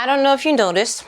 I don't know if you noticed,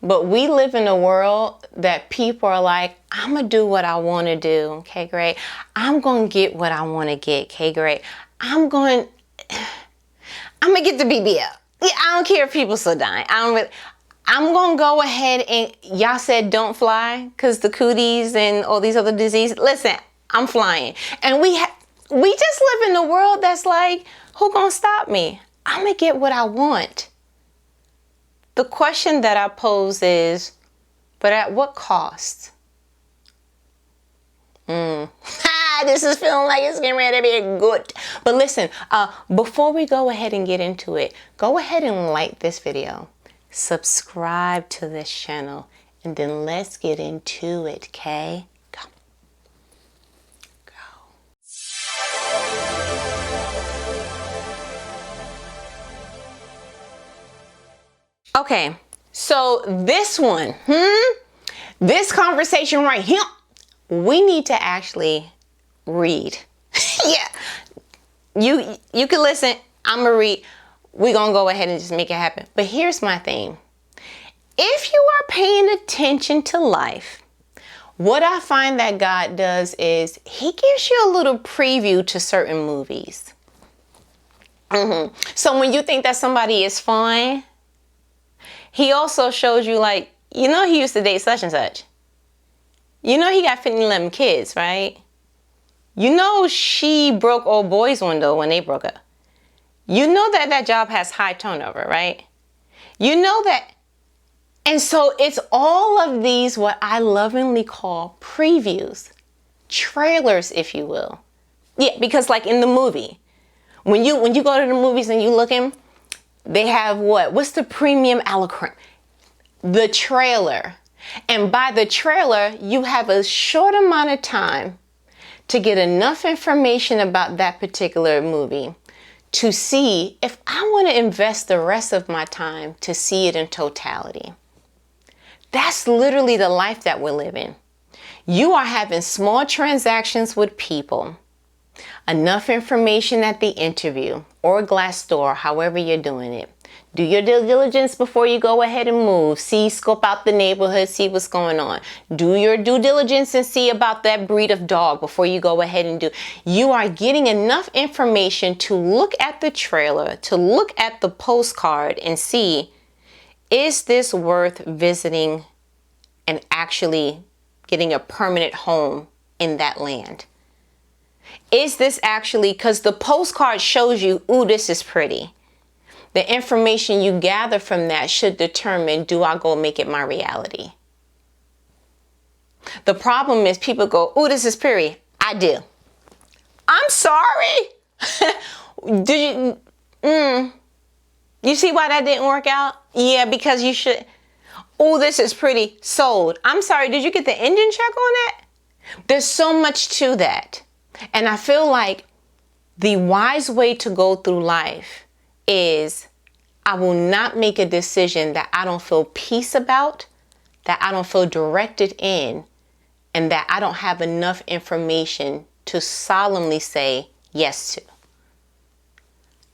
but we live in a world that people are like, I'm going to do what I want to do. Okay, great. I'm going to get what I want to get. Okay, great. I'm going to get the BBL. Yeah, I don't care if people still dying. I'm going to go ahead and y'all said don't fly because the cooties and all these other diseases. Listen, I'm flying. And we just live in a world that's like, who going to stop me? I'm going to get what I want. The question that I pose is, but at what cost? This is feeling like it's getting ready to be good. But listen, before we go ahead and get into it, go ahead and like this video. Subscribe to this channel. And then let's get into it, okay? Go. Okay, so this one, this conversation right here, we need to actually read. Yeah, you can listen. I'm gonna read. We're gonna go ahead and just make it happen. But here's my thing. If you are paying attention to life, what I find that God does is he gives you a little preview to certain movies. So when you think that somebody is fine, he also shows you, like, you know, he used to date such and such. You know, he got 11 kids, right? You know, she broke old boy's window when they broke up. You know that that job has high turnover, right? You know that. And so it's all of these, what I lovingly call previews, trailers, if you will. Yeah, because like in the movie, when you go to the movies and you look in, they have what's the premium a la creme? The trailer. And by the trailer, you have a short amount of time to get enough information about that particular movie to see if I want to invest the rest of my time to see it in totality. That's literally the life that we're living. You are having small transactions with people, enough information at the interview or Glassdoor, however you're doing it. Do your due diligence before you go ahead and move. See, scope out the neighborhood, see what's going on. Do your due diligence and see about that breed of dog before you go ahead and do. You are getting enough information to look at the trailer, to look at the postcard and see, is this worth visiting and actually getting a permanent home in that land? Is this actually, because the postcard shows you, ooh, this is pretty. The information you gather from that should determine, do I go make it my reality? The problem is people go, ooh, this is pretty. I do. I'm sorry. You see why that didn't work out? Yeah, because you should. Oh, this is pretty. Sold. I'm sorry. Did you get the engine check on that? There's so much to that. And I feel like the wise way to go through life is I will not make a decision that I don't feel peace about, that I don't feel directed in, and that I don't have enough information to solemnly say yes to.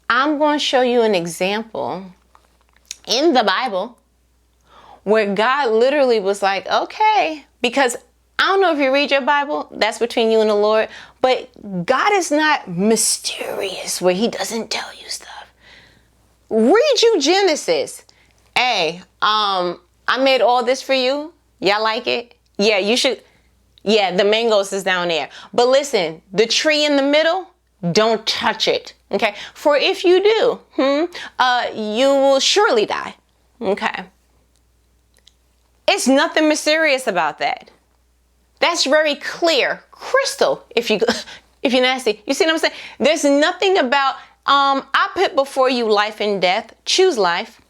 I'm going to show you an example in the Bible where God literally was like, okay, because I don't know if you read your Bible, that's between you and the Lord, but God is not mysterious where he doesn't tell you stuff. Read you Genesis. Hey, I made all this for you. Y'all like it? Yeah, you should. Yeah, the mangoes is down there. But listen, the tree in the middle, don't touch it. Okay? For if you do, you will surely die. Okay? It's nothing mysterious about that. That's very clear, crystal, if you're nasty. You see what I'm saying? There's nothing about, I put before you life and death. Choose life.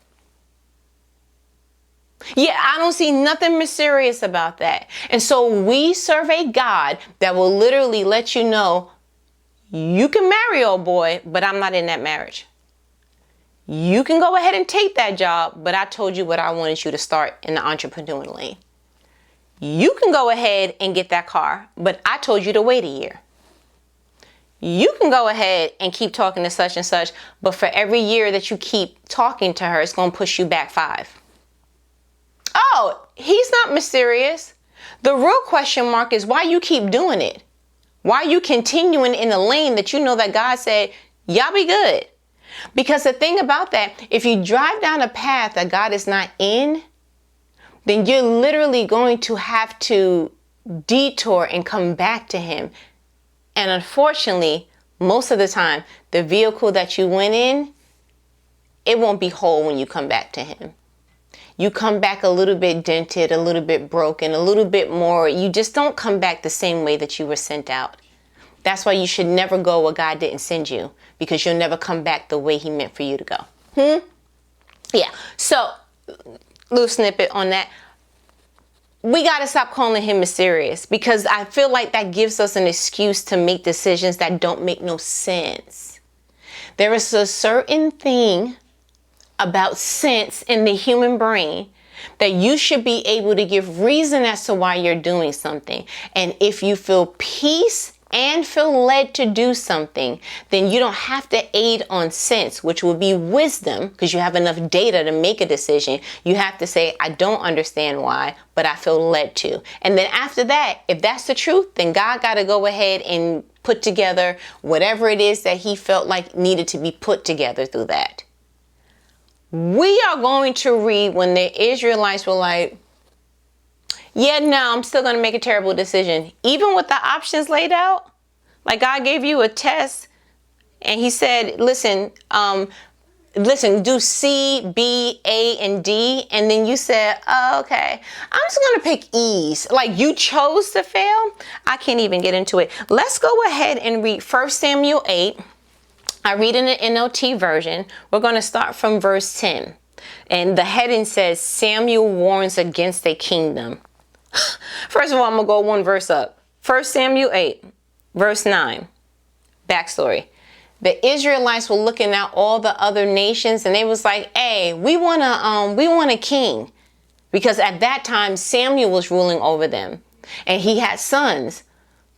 Yeah, I don't see nothing mysterious about that. And so we serve a God that will literally let you know, you can marry, old boy, but I'm not in that marriage. You can go ahead and take that job, but I told you what I wanted you to start in the entrepreneur lane. You can go ahead and get that car, but I told you to wait a year. You can go ahead and keep talking to such and such, but for every year that you keep talking to her, it's going to push you back 5. Oh, he's not mysterious. The real question mark is why you keep doing it. Why are you continuing in a lane that you know that God said, y'all be good? Because the thing about that, if you drive down a path that God is not in, then you're literally going to have to detour and come back to him. And unfortunately, most of the time, the vehicle that you went in, it won't be whole when you come back to him. You come back a little bit dented, a little bit broken, a little bit more. You just don't come back the same way that you were sent out. That's why you should never go where God didn't send you, because you'll never come back the way he meant for you to go. Yeah. So, little snippet on that. We got to stop calling him mysterious, because I feel like that gives us an excuse to make decisions that don't make no sense. There is a certain thing about sense in the human brain that you should be able to give reason as to why you're doing something. And if you feel peace and feel led to do something, then you don't have to aid on sense, which would be wisdom, because you have enough data to make a decision. You have to say, I don't understand why, but I feel led to. And then after that, if that's the truth, then God got to go ahead and put together whatever it is that he felt like needed to be put together through that. We are going to read when the Israelites were like, yeah, no, I'm still going to make a terrible decision. Even with the options laid out, like God gave you a test and he said, listen, do C, B, A, and D. And then you said, oh, okay, I'm just going to pick E's. Like you chose to fail. I can't even get into it. Let's go ahead and read 1 Samuel 8. I read in the NLT version. We're going to start from verse 10. And the heading says, Samuel warns against a kingdom. First of all, I'm going to go one verse up. 1 Samuel 8, verse 9. Backstory. The Israelites were looking at all the other nations and they was like, hey, we want a king. Because at that time, Samuel was ruling over them. And he had sons.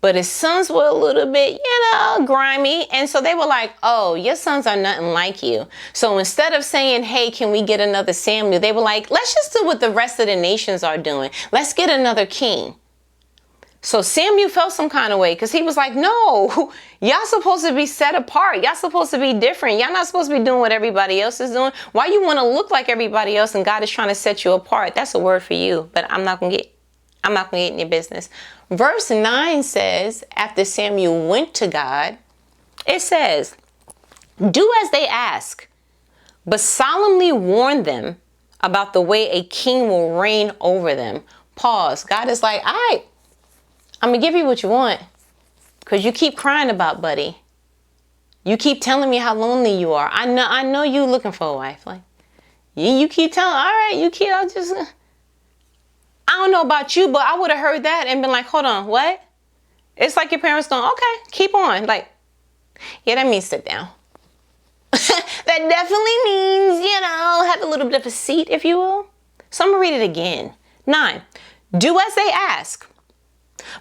But his sons were a little bit, grimy. And so they were like, oh, your sons are nothing like you. So instead of saying, hey, can we get another Samuel? They were like, let's just do what the rest of the nations are doing. Let's get another king. So Samuel felt some kind of way because he was like, no, y'all supposed to be set apart. Y'all supposed to be different. Y'all not supposed to be doing what everybody else is doing. Why you want to look like everybody else and God is trying to set you apart? That's a word for you, but I'm not going to get in your business. Verse 9 says, after Samuel went to God, it says, do as they ask, but solemnly warn them about the way a king will reign over them. Pause. God is like, all right, I'm going to give you what you want, because you keep crying about buddy. You keep telling me how lonely you are. I know you looking for a wife. Like, you keep telling, all right, I don't know about you, but I would have heard that and been like, hold on, what? It's like your parents going, okay, keep on. Like, yeah, that means sit down. That definitely means, have a little bit of a seat, if you will. So I'm going to read it again. 9, do as they ask,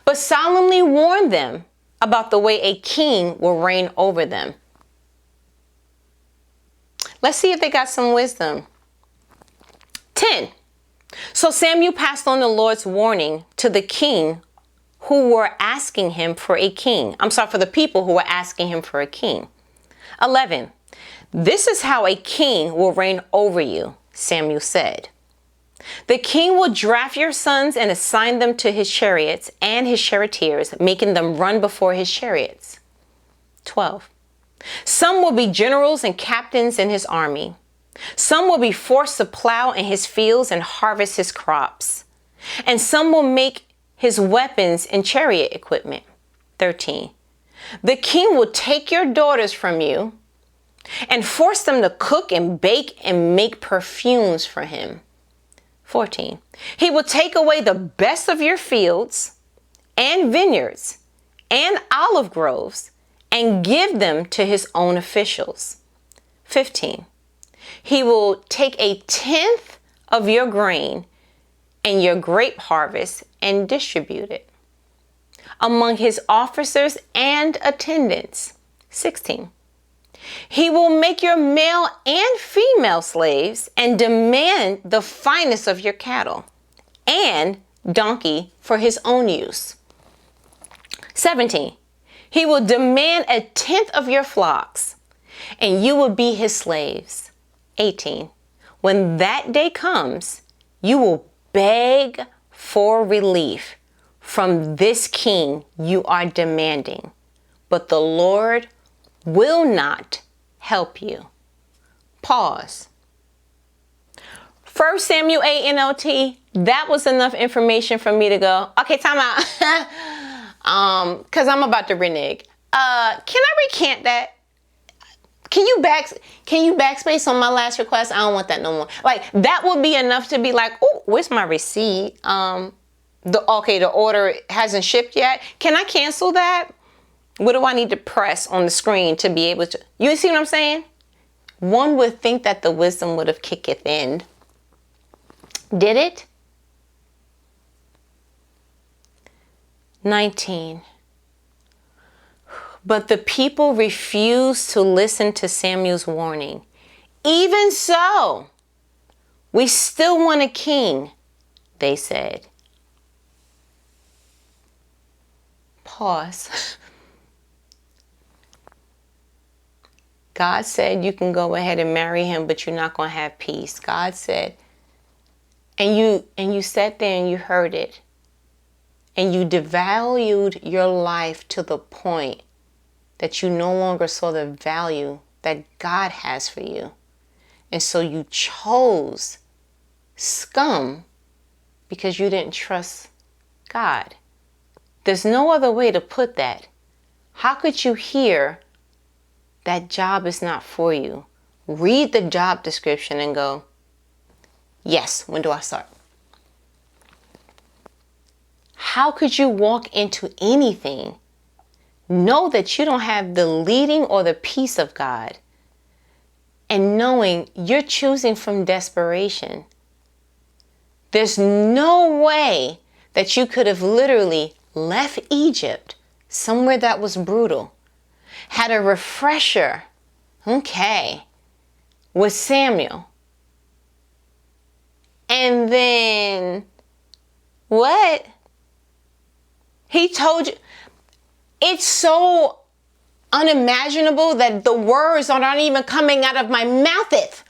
but solemnly warn them about the way a king will reign over them. Let's see if they got some wisdom. 10. So Samuel passed on the Lord's warning to the king who were asking him for a king. For the people who were asking him for a king. 11. This is how a king will reign over you, Samuel said. The king will draft your sons and assign them to his chariots and his charioteers, making them run before his chariots. 12. Some will be generals and captains in his army. Some will be forced to plow in his fields and harvest his crops. And some will make his weapons and chariot equipment. 13. The king will take your daughters from you and force them to cook and bake and make perfumes for him. 14. He will take away the best of your fields and vineyards and olive groves and give them to his own officials. 15. He will take 1/10 of your grain and your grape harvest and distribute it. among his officers and attendants. 16. He will make your male and female slaves and demand the finest of your cattle and donkey for his own use. 17. He will demand 1/10 of your flocks, and you will be his slaves. 18. When that day comes, you will beg for relief from this king you are demanding, but the Lord will not help you. Pause. 1 Samuel 8 NLT, that was enough information for me to go, okay, time out. Because I'm about to renege. Can I recant that? Can you backspace on my last request? I don't want that no more. Like, that would be enough to be like, oh, where's my receipt? The order hasn't shipped yet. Can I cancel that? What do I need to press on the screen to be able to? You see what I'm saying? One would think that the wisdom would have kicked in. Did it? 19. But the people refused to listen to Samuel's warning. Even so, we still want a king, they said. Pause. God said you can go ahead and marry him, but you're not going to have peace. God said, and you sat there and you heard it, and you devalued your life to the point that you no longer saw the value that God has for you. And so you chose scum because you didn't trust God. There's no other way to put that. How could you hear that job is not for you? Read the job description and go, yes, when do I start? How could you walk into anything, know that you don't have the leading or the peace of God, and knowing you're choosing from desperation? There's no way that you could have literally left Egypt, somewhere that was brutal, had a refresher, with Samuel, and then what? He told you. It's so unimaginable that the words are not even coming out of my mouth.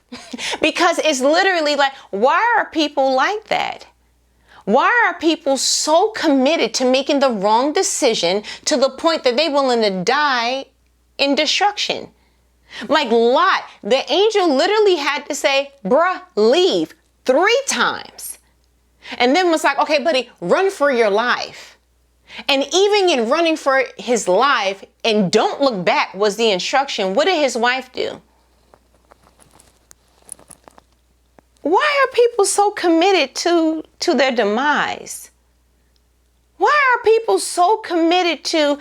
Because it's literally like, why are people like that? Why are people so committed to making the wrong decision to the point that they're willing to die in destruction? Like Lot, the angel literally had to say, bruh, leave 3 times. And then was like, okay, buddy, run for your life. And even in running for his life and don't look back was the instruction. What did his wife do? Why are people so committed to their demise? Why are people so committed to,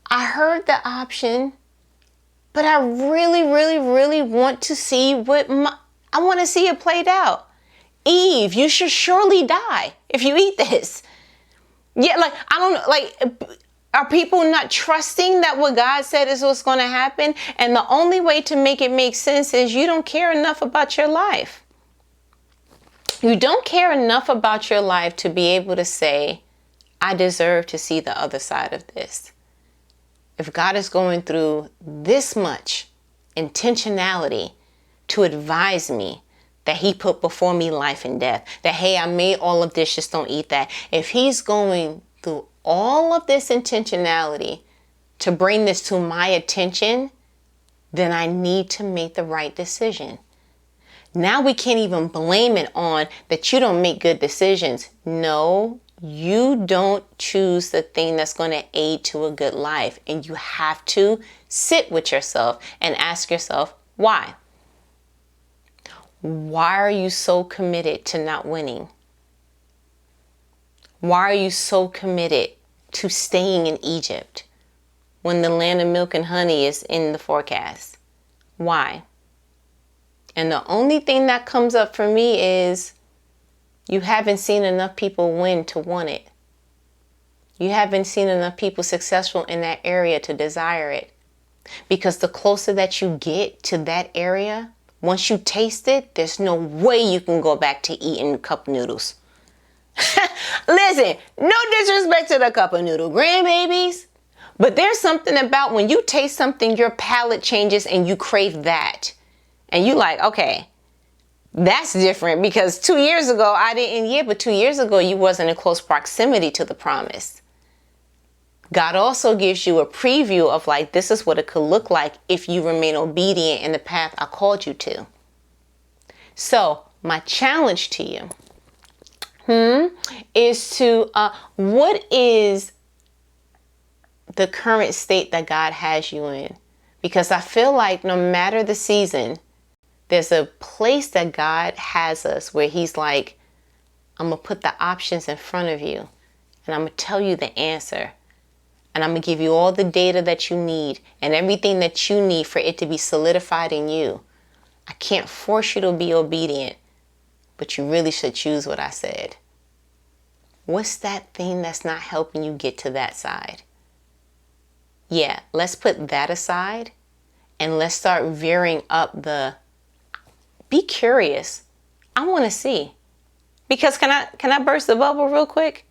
I heard the option, but I really, really, really want to see I want to see it played out. Eve, you should surely die if you eat this. Yeah, like, I don't know, like, are people not trusting that what God said is what's going to happen? And the only way to make it make sense is you don't care enough about your life. You don't care enough about your life to be able to say, I deserve to see the other side of this. If God is going through this much intentionality to advise me that he put before me life and death, that, hey, I made all of this, just don't eat that. If he's going through all of this intentionality to bring this to my attention, then I need to make the right decision. Now we can't even blame it on that you don't make good decisions. No, you don't choose the thing that's going to aid to a good life. And you have to sit with yourself and ask yourself, why? Why are you so committed to not winning? Why are you so committed to staying in Egypt when the land of milk and honey is in the forecast? Why? And the only thing that comes up for me is you haven't seen enough people win to want it. You haven't seen enough people successful in that area to desire it. Because the closer that you get to that area, once you taste it, there's no way you can go back to eating cup noodles. Listen, no disrespect to the cup of noodle grandbabies, but there's something about when you taste something, your palate changes and you crave that. And you like, okay, that's different because 2 years ago I didn't, yeah, but 2 years ago you wasn't in close proximity to the promise. God also gives you a preview of like, this is what it could look like if you remain obedient in the path I called you to. So my challenge to you is to, what is the current state that God has you in? Because I feel like no matter the season, there's a place that God has us where he's like, I'm going to put the options in front of you and I'm going to tell you the answer. And I'm going to give you all the data that you need and everything that you need for it to be solidified in you. I can't force you to be obedient, but you really should choose what I said. What's that thing that's not helping you get to that side? Yeah, let's put that aside and let's start veering up the, be curious. I want to see. Because can I burst the bubble real quick?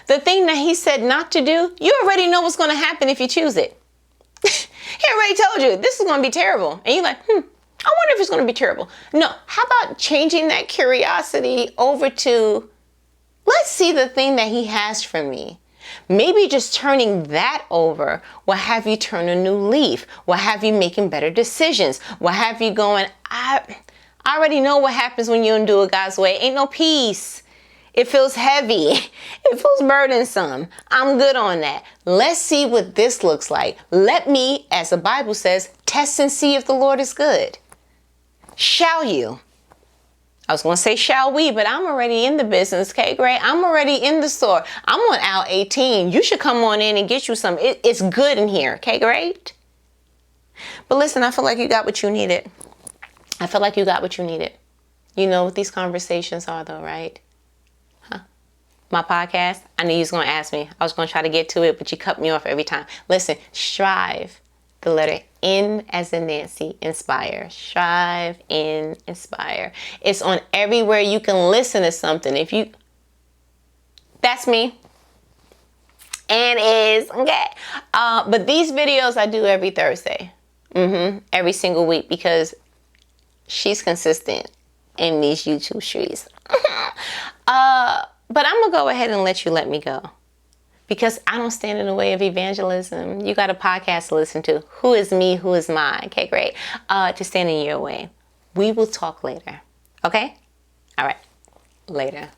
The thing that he said not to do, you already know what's going to happen if you choose it. He already told you this is going to be terrible. And you're like, I wonder if it's going to be terrible. No, how about changing that curiosity over to, let's see the thing that he has for me. Maybe just turning that over will have you turn a new leaf. Will have you making better decisions. Will have you going, I already know what happens when you don't do it God's way. Ain't no peace. It feels heavy. It feels burdensome. I'm good on that. Let's see what this looks like. Let me, as the Bible says, test and see if the Lord is good. Shall you? I was going to say shall we, but I'm already in the business, okay, great? I'm already in the store. I'm on aisle 18. You should come on in and get you some. It's good in here, okay, great? But listen, I feel like you got what you needed. I feel like you got what you needed. You know what these conversations are though, right? My podcast, I knew you was going to ask me. I was going to try to get to it, but you cut me off every time. Listen, strive, the letter N as in Nancy, inspire. Strive, in, inspire. It's on everywhere you can listen to something. If you, that's me. And is, okay. But these videos I do every Thursday. Every single week because she's consistent in these YouTube streets. But I'm going to go ahead and let me go because I don't stand in the way of evangelism. You got a podcast to listen to. Who is me? Who is mine? Okay, great. To stand in your way. We will talk later. Okay? All right. Later.